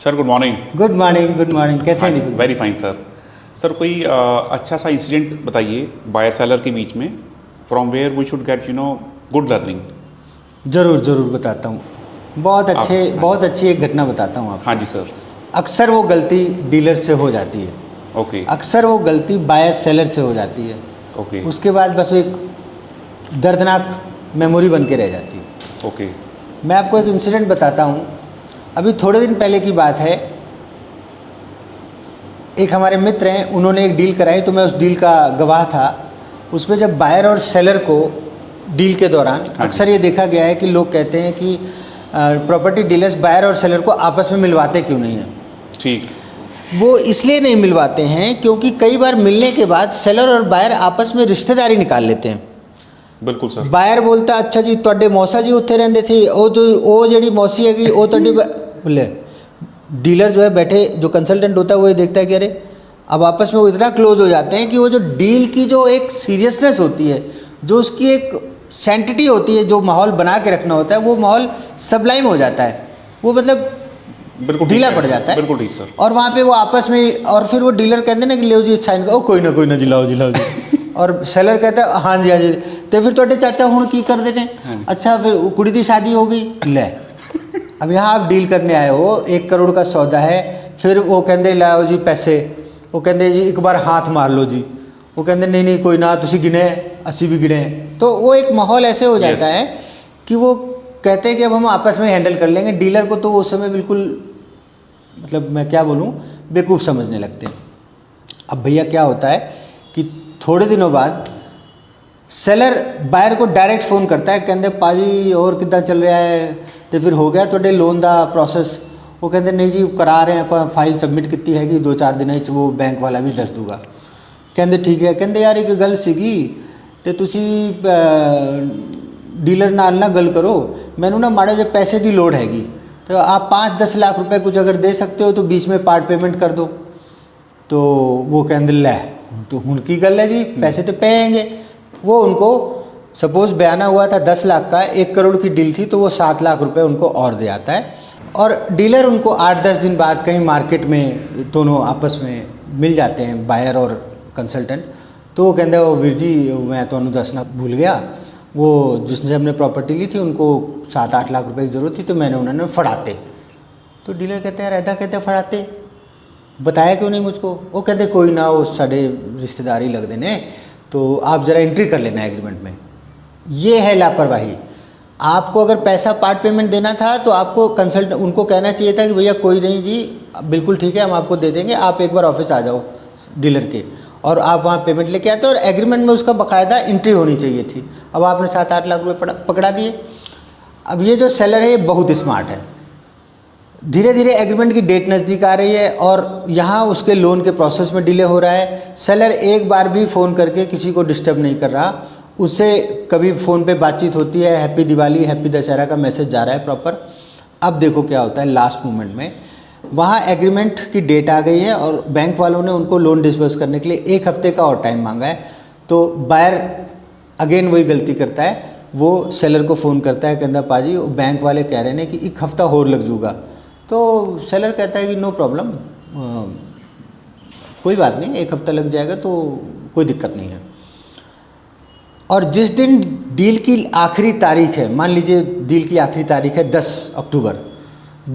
Sir good morning. Good morning, good morning. कैसे हैं Deepak? Very fine sir. Sir कोई अच्छा सा इंसिडेंट बताइए बायर सेलर के बीच में, from where we should get good learning. ज़रूर ज़रूर बताता हूँ। बहुत अच्छी एक घटना बताता हूँ आपको। हाँ जी सर। अक्सर वो गलती डीलर से हो जाती है, ओके अक्सर वो गलती बायर सेलर से हो जाती है। ओके उसके बाद बस वो एक दर्दनाक मेमोरी बन के रह जाती है। ओके मैं आपको एक इंसिडेंट बताता हूँ। अभी थोड़े दिन पहले की बात है, एक हमारे मित्र हैं, उन्होंने एक डील कराई तो मैं उस डील का गवाह था। उसमें जब बायर और सेलर को डील के दौरान अक्सर ये देखा गया है कि लोग कहते हैं कि प्रॉपर्टी डीलर्स बायर और सेलर को आपस में मिलवाते क्यों नहीं हैं। ठीक। वो इसलिए नहीं मिलवाते हैं क्योंकि कई बार मिलने के बाद सेलर और बायर आपस में रिश्तेदारी निकाल लेते हैं। बिल्कुल सर। बायर बोलता अच्छा जी ਤੁਹਾਡੇ मौसा जी उत्थे रहंदे थे, वो ਜਿਹੜੀ मौसी हैगी वो ਤੁਹਾਡੀ बोले। डीलर जो है बैठे, जो कंसल्टेंट होता है वो ये देखता है कि अरे अब आपस में वो इतना क्लोज हो जाते हैं कि वो जो डील की जो एक सीरियसनेस होती है, जो उसकी एक सेंटिटी होती है, जो माहौल बना के रखना होता है, वो माहौल सबलाइम हो जाता है। वो मतलब बिल्कुल ढीला पड़ जाता है। बिल्कुल ठीक सर। और वहाँ पे वो आपस में, और फिर वो डीलर कहते हैं ना कि लो जी साइन करो, कोई ना जी लाओ जी और सेलर कहता है हाँ जी तो फिर ਤੁਹਾਡੇ चाचा हुण की करते ने? अच्छा फिर कुड़ी दी शादी हो गई ले। अब यहाँ आप डील करने आए हो, 1 करोड़ का सौदा है। फिर वो कहते लाओ जी पैसे, वो कहते जी एक बार हाथ मार लो जी, वो कहते नहीं कोई ना, तुसी गिने असी भी गिने। तो वो एक माहौल ऐसे हो जाता है कि वो कहते हैं कि अब हम आपस में हैंडल कर लेंगे। डीलर को तो उस समय बिल्कुल, मतलब मैं क्या बोलूँ, बेवकूफ़ समझने लगते हैं। अब भैया क्या होता है कि थोड़े दिनों बाद सेलर बायर को डायरेक्ट फ़ोन करता है, कहते पाजी और कितना चल रहा है, तो फिर हो गया तो लोन का प्रोसेस? वो कहते नहीं जी करा रहे हैं, आप फाइल सबमिट की हैगी, 2-4 दिन वो बैंक वाला भी दस दूगा। कहते ठीक है। कहते यार एक गल सीगी तो तुसी डीलर नाल ना गल करो, मैनू ना माड़े जे पैसे की लोड़ हैगी, तो आप 5-10 लाख रुपए कुछ अगर दे सकते हो तो बीच में पार्ट पेमेंट कर दो। तो वो कहते लै तो हुण की गल है जी, पैसे तो पेंगे। वो उनको सपोज़ बयाना हुआ था 10 लाख का, 1 करोड़ की डील थी, तो वो 7 लाख रुपए उनको और दे आता है। और डीलर उनको 8-10 दिन बाद कहीं मार्केट में दोनों आपस में मिल जाते हैं, बायर और कंसल्टेंट। तो वो कहते वो वीर जी मैं तो दसना भूल गया, वो जिसने हमने प्रॉपर्टी ली थी उनको 7-8 लाख रुपए की ज़रूरत थी, तो मैंने उन्होंने फड़ाते। तो डीलर कहते हैं ऐदा कहते फड़ाते, बताया क्यों नहीं मुझको? वो कहते कोई ना, वो साढ़े रिश्तेदारी लगते ने, तो आप ज़रा एंट्री कर लेना एग्रीमेंट में। ये है लापरवाही। आपको अगर पैसा पार्ट पेमेंट देना था तो आपको कंसल्ट उनको कहना चाहिए था कि भैया कोई नहीं जी, बिल्कुल ठीक है, हम आपको दे देंगे, आप एक बार ऑफिस आ जाओ डीलर के, और आप वहाँ पेमेंट लेके आते, और एग्रीमेंट में उसका बाकायदा एंट्री होनी चाहिए थी। अब आपने 7-8 लाख रुपए पकड़ा दिए। अब ये जो सेलर है ये बहुत स्मार्ट है। धीरे धीरे एग्रीमेंट की डेट नज़दीक आ रही है और यहाँ उसके लोन के प्रोसेस में डिले हो रहा है। सेलर एक बार भी फ़ोन करके किसी को डिस्टर्ब नहीं कर रहा, उससे कभी फ़ोन पे बातचीत होती है, हैप्पी दिवाली हैप्पी दशहरा का मैसेज जा रहा है प्रॉपर। अब देखो क्या होता है लास्ट मोमेंट में, वहाँ एग्रीमेंट की डेट आ गई है और बैंक वालों ने उनको लोन डिसबर्स करने के लिए 1 हफ्ते का और टाइम मांगा है। तो बायर अगेन वही गलती करता है, वो सेलर को फ़ोन करता है, कहता पाजी बैंक वाले कह रहे हैं कि 1 हफ्ता और लग जूगा। तो सेलर कहता है कि नो प्रॉब्लम, कोई बात नहीं, 1 हफ्ता लग जाएगा तो कोई दिक्कत नहीं है। और जिस दिन डील की आखिरी तारीख है, मान लीजिए डील की आखिरी तारीख है 10 अक्टूबर,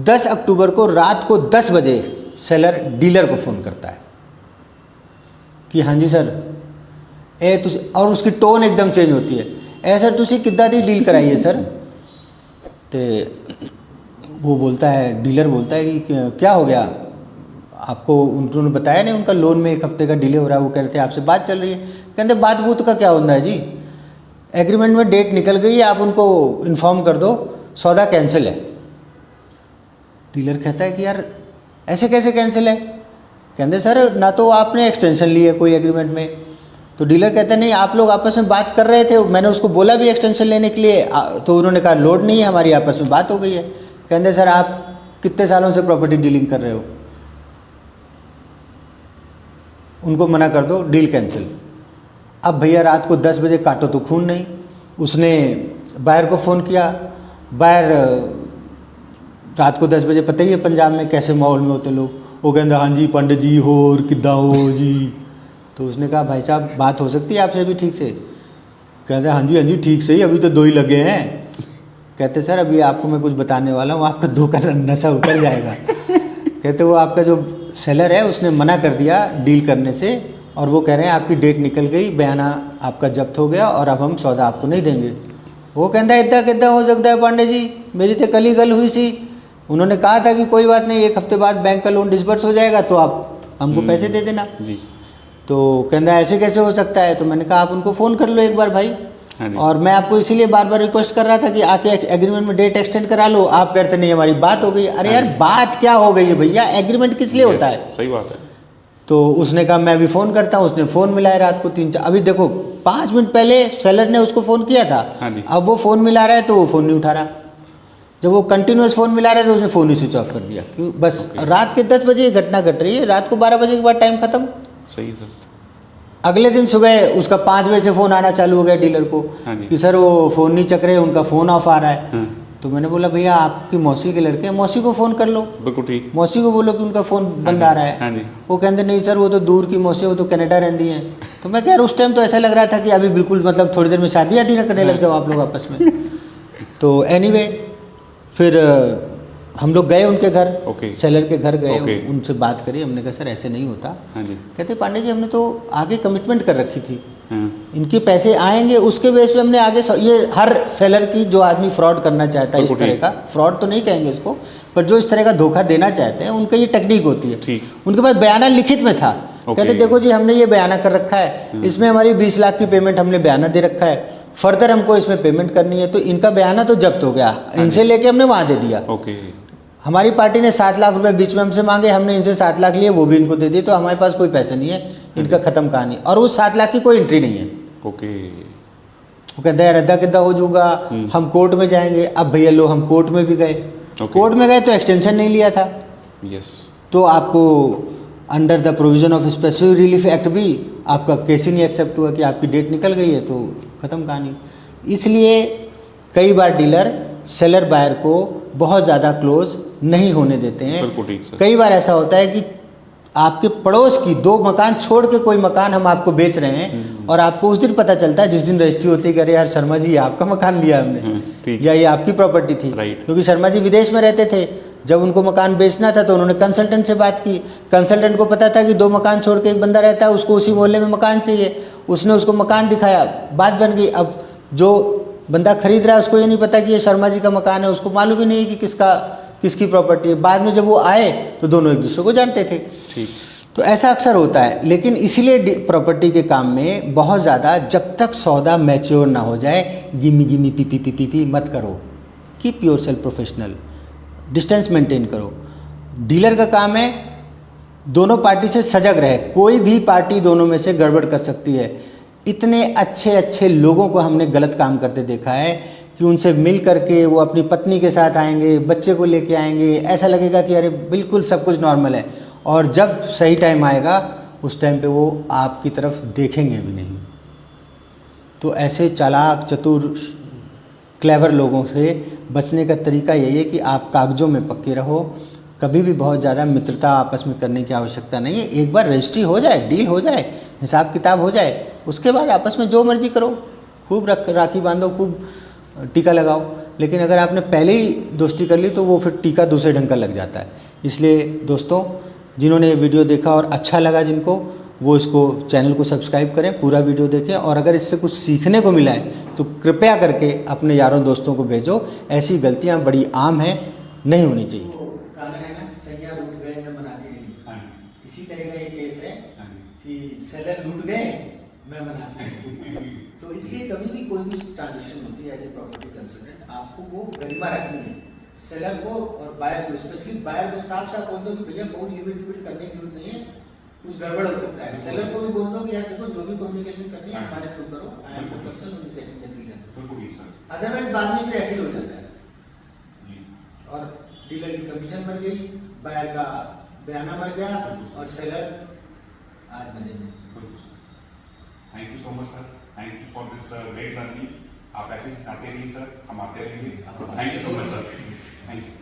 10 अक्टूबर को रात को 10 बजे सेलर डीलर को फ़ोन करता है कि हाँ जी सर और उसकी टोन एकदम चेंज होती है, सर तुसी किद्दां दी डील कराई है सर? तो वो बोलता है, डीलर बोलता है कि क्या हो गया आपको, उन्होंने बताया नहीं उनका लोन में 1 हफ्ते का डिले हो रहा है, वो कह रहे थे आपसे बात चल रही है। कहते बात बूत का क्या होता है जी, एग्रीमेंट में डेट निकल गई है, आप उनको इन्फॉर्म कर दो, सौदा कैंसिल है। डीलर कहता है कि यार ऐसे कैसे कैंसिल है? कहते सर ना तो आपने एक्सटेंशन ली है कोई एग्रीमेंट में। तो डीलर कहता है नहीं, आप लोग आपस में बात कर रहे थे, मैंने उसको बोला भी एक्सटेंशन लेने के लिए, तो उन्होंने कहा लोड नहीं है, हमारी आपस में बात हो गई है। कहते सर आप कितने सालों से प्रॉपर्टी डीलिंग कर रहे हो, उनको मना कर दो, डील कैंसिल। अब भैया रात को 10 बजे काटो तो खून नहीं, उसने बायर को फ़ोन किया, बायर रात को 10 बजे पता ही है पंजाब में कैसे माहौल में होते लोग, वो कहते हाँ जी पंडित जी होर किद्दां हो जी। तो उसने कहा भाई साहब बात हो सकती है आपसे अभी ठीक से? कहते हाँ जी ठीक से ही, अभी तो 2 ही लगे हैं। कहते सर अभी आपको मैं कुछ बताने वाला हूँ, आपका 2 का नशा उतर जाएगा। कहते वो आपका जो सेलर है उसने मना कर दिया डील करने से, और वो कह रहे हैं आपकी डेट निकल गई, बयाना आपका जब्त हो गया और अब हम सौदा आपको नहीं देंगे। वो कहता है इतना कितना हो सकता है पांडे जी, मेरी तो कल ही गल हुई थी, उन्होंने कहा था कि कोई बात नहीं 1 हफ्ते बाद बैंक का लोन डिसबर्स हो जाएगा तो आप हमको पैसे दे देना जी। तो कहता है ऐसे कैसे हो सकता है? तो मैंने कहा आप उनको फ़ोन कर लो एक बार भाई। और मैं आपको इसीलिए बार बार रिक्वेस्ट कर रहा था कि आके एग्रीमेंट में डेट एक्सटेंड करा लो। आप कहते नहीं हमारी बात हो गई। अरे यार बात क्या हो गई है भैया, एग्रीमेंट किस लिए होता है? सही बात है। तो उसने कहा मैं अभी फ़ोन करता हूँ। उसने फ़ोन मिलाया रात को 3-4, अभी देखो 5 मिनट पहले सेलर ने उसको फ़ोन किया था, अब वो फ़ोन मिला रहा है तो वो फ़ोन नहीं उठा रहा। जब वो कंटिन्यूस फ़ोन मिला रहा है तो उसने फ़ोन ही स्विच ऑफ कर दिया। क्यों? बस रात के 10 बजे ये घटना घट रही है, रात को 12 बजे के बाद टाइम ख़त्म। सही सर। अगले दिन सुबह उसका 5 बजे से फ़ोन आना चालू हो गया डीलर को कि सर वो फ़ोन नहीं चक रहे, उनका फ़ोन ऑफ आ रहा है। तो मैंने बोला भैया आपकी मौसी के लड़के हैं, मौसी को फ़ोन कर लो। बिल्कुल ठीक। मौसी को बोलो कि उनका फ़ोन बंद आ रहा है। वो कहते नहीं सर वो तो दूर की मौसी है, वो तो कनाडा रहती हैं। तो मैं कह रहा उस टाइम तो ऐसा लग रहा था कि अभी बिल्कुल मतलब थोड़ी देर में शादी आदि ना करने लग जाओ आप लोग आपस में। तो एनीवे फिर हम लोग गए उनके घर, सेलर के घर गए, उनसे बात करी। हमने कहा सर ऐसे नहीं होता। कहते पांडे जी हमने तो आगे कमिटमेंट कर रखी थी, इनके पैसे आएंगे उसके बेस पे हमने आगे ये हर सेलर की जो आदमी फ्रॉड करना चाहता है इस तरह का, फ्रॉड तो नहीं कहेंगे इसको, पर जो इस तरह का धोखा देना चाहते हैं उनका ये टेक्निक होती है। उनके पास बयाना लिखित में था। कहते देखो जी हमने ये बयाना कर रखा है, इसमें हमारी 20 लाख की पेमेंट हमने बयाना दे रखा है, फर्दर हमको इसमें पेमेंट करनी है। तो इनका बयाना तो जब्त हो गया, इनसे लेके हमने वहाँ दे दिया। हमारी पार्टी ने 7 लाख रुपए बीच में हमसे मांगे, हमने इनसे 7 लाख लिए, वो भी इनको दे दिए। तो हमारे पास कोई पैसे नहीं है, इनका खत्म कहानी। और उस 7 लाख की कोई एंट्री नहीं है। वो कहते हैं रद्दा किद्दा हो जाऊगा, हम कोर्ट में जाएंगे। अब भैया लो हम कोर्ट में भी गए। कोर्ट में गए तो एक्सटेंशन नहीं लिया था। तो आपको under the provision of specific relief act भी आपका केस ही नहीं एक्सेप्ट हुआ कि आपकी डेट निकल गई है तो ख़त्म कहानी। इसलिए कई बार डीलर सेलर बायर को बहुत ज़्यादा क्लोज नहीं होने देते हैं। कई बार ऐसा होता है कि आपके पड़ोस की 2 मकान छोड़ के कोई मकान हम आपको बेच रहे हैं और आपको उस दिन पता चलता है जिस दिन रजिस्ट्री होती है कि अरे यार शर्मा जी आपका मकान लिया हमने या ये आपकी प्रॉपर्टी थी। क्योंकि शर्मा जी विदेश में रहते थे, जब उनको मकान बेचना था तो उन्होंने कंसल्टेंट से बात की। कंसल्टेंट को पता था कि 2 मकान छोड़ के एक बंदा रहता है, उसको उसी मोहल्ले में मकान चाहिए। उसने उसको मकान दिखाया, बात बन गई। अब जो बंदा खरीद रहा है उसको ये नहीं पता कि ये शर्मा जी का मकान है, उसको मालूम ही नहीं कि किसकी प्रॉपर्टी है। बाद में जब वो आए तो दोनों एक दूसरे को जानते थे। तो ऐसा अक्सर होता है। लेकिन इसीलिए प्रॉपर्टी के काम में बहुत ज़्यादा जब तक सौदा मैच्योर ना हो जाए गिमी पी मत करो। Keep your self professional, distance maintain करो। डीलर का काम है दोनों पार्टी से सजग रहे, कोई भी पार्टी दोनों में से गड़बड़ कर सकती है। इतने अच्छे लोगों को हमने गलत काम करते देखा है कि उनसे मिल करके वो अपनी पत्नी के साथ आएंगे, बच्चे को लेके आएंगे, ऐसा लगेगा कि अरे बिल्कुल सब कुछ नॉर्मल है, और जब सही टाइम आएगा उस टाइम पे वो आपकी तरफ देखेंगे भी नहीं। तो ऐसे चालाक चतुर क्लेवर लोगों से बचने का तरीका यही है कि आप कागजों में पक्के रहो। कभी भी बहुत ज़्यादा मित्रता आपस में करने की आवश्यकता नहीं है। एक बार रजिस्ट्री हो जाए, डील हो जाए, हिसाब किताब हो जाए, उसके बाद आपस में जो मर्जी करो, खूब राखी बांधो, खूब टीका लगाओ। लेकिन अगर आपने पहले ही दोस्ती कर ली तो वो फिर टीका दूसरे ढंग का लग जाता है। इसलिए दोस्तों जिन्होंने ये वीडियो देखा और अच्छा लगा जिनको, वो इसको चैनल को सब्सक्राइब करें, पूरा वीडियो देखें, और अगर इससे कुछ सीखने को मिला है तो कृपया करके अपने यारों दोस्तों को भेजो। ऐसी गलतियाँ बड़ी आम हैं, नहीं होनी चाहिए। गाना है ना, सैया लूट गए मैं मनाती रही, इसी तरह का ये केस है कि सेलर लूट गए मैं मनाती रही। तो इसलिए कभी भी कोई भी ट्रांजेक्शन होती है एज ए प्रॉपर्टी कंसल्टेंट, आपको वो गरिमा रखनी है। सेलर को और बायर को, स्पेशली बायर को साफ बोल दो कि भैया बहुत लिमिट करने की जरूरत नहीं है, कुछ गड़बड़ हो सकता है। सेलर को भी बोल दो कि यार देखो जो भी कम्युनिकेशन करनी है हमारे थ्रू करो, I am the person who is getting the dealer. Otherwise बाद में फिर ऐसे ही हो जाता है और डीलर की कमीशन मर गई, बायर का बयाना मर गया और सेलर आज मजे में। Thank you so much sir, thank you for this great learning. आप ऐसे आते रहिए सर, हम आते रहेंगे। Thank you so much sir, thank you.